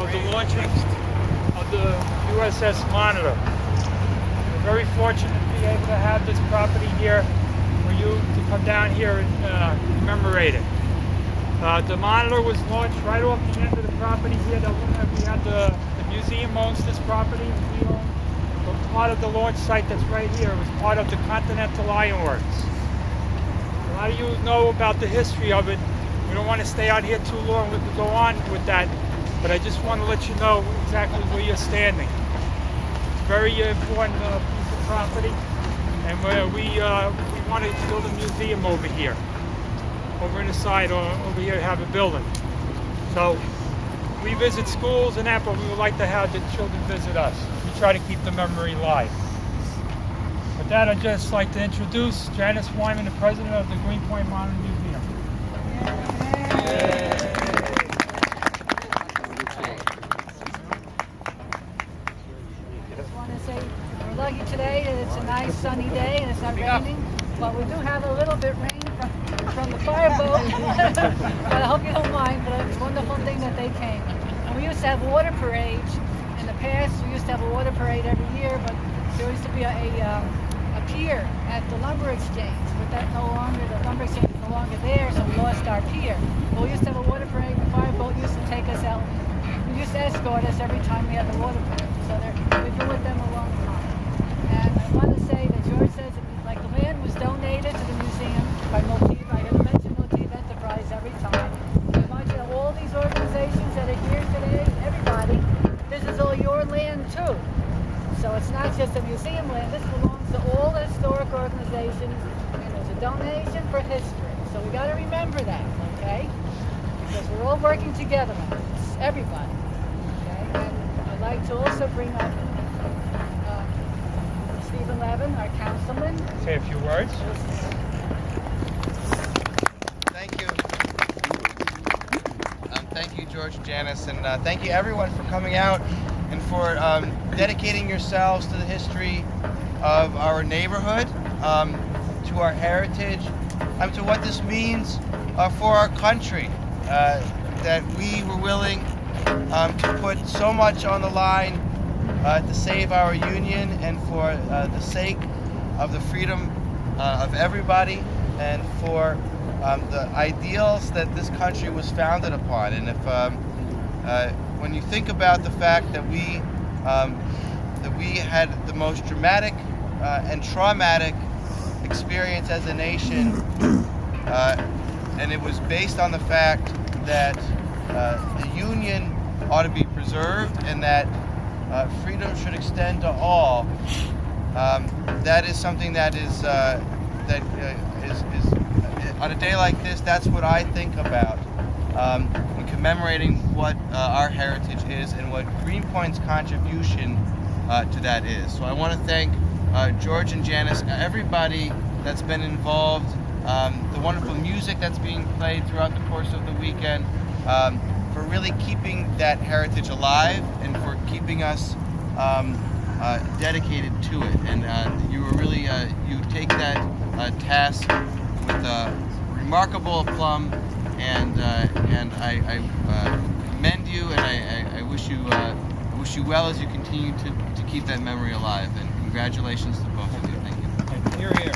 of the launching of the U.S.S. Monitor. We're very fortunate to be able to have this property here for you to come down here and commemorate it. The Monitor was launched right off the end of the property here. We had the museum owns this property. We own part of the launch site that's right here. It was part of the Continental Iron Works. A lot of you know about the history of it. We don't want to stay out here too long to go on with that, but I just want to let you know exactly where you're standing. It's a very important piece of property, and we want to build a museum over here. Over in the side, or over here, have a building. So we visit schools and that, but we would like to have the children visit us. We try to keep the memory alive. With that, I'd just like to introduce Janice Wyman, the president of the Greenpoint Modern Museum. I just want to say we're lucky today that it's a nice sunny day and it's not raining, but we do have a little bit rain from the fireboat, but I hope you don't mind, but it's a wonderful thing that they came. And we used to have water parades in the past. We used to have a water parade every year, but there used to be a pier at the lumber exchange, but that no longer, the lumber exchange is no longer there, so we lost our pier. But we used to have a water parade. The fireboat used to take us out. We used to escort us every time we had the water parade, so we've been with them a long time. And I want to say that George says that, like, the land was donated to the museum by Motiv. I gotta mention Motiv Enterprise every time. I want you to know all these organizations that are here today, everybody, this is all your land too. So it's not just a museum land, this belongs to all the historic organizations, and there's a donation for history. So we gotta remember that, okay? Because we're all working together on this, everybody. Okay? And I'd like to also bring up Levin, our councilman. Say a few words. Thank you. Thank you, George and Janice, and thank you everyone for coming out and for dedicating yourselves to the history of our neighborhood, to our heritage, to what this means for our country, that we were willing to put so much on the line to save our union and for the sake of the freedom of everybody and for the ideals that this country was founded upon. And if when you think about the fact that we had the most dramatic and traumatic experience as a nation, and it was based on the fact that the union ought to be preserved and that freedom should extend to all. That is something that is on a day like this. That's what I think about when commemorating what our heritage is and what Greenpoint's contribution to that is. So I want to thank George and Janice, everybody that's been involved, the wonderful music that's being played throughout the course of the weekend, for really keeping that heritage alive and for keeping us dedicated to it. And you were really, you take that task with remarkable aplomb, and I commend you, and I wish you well as you continue to keep that memory alive. And congratulations to both of you. Thank you. Here, here.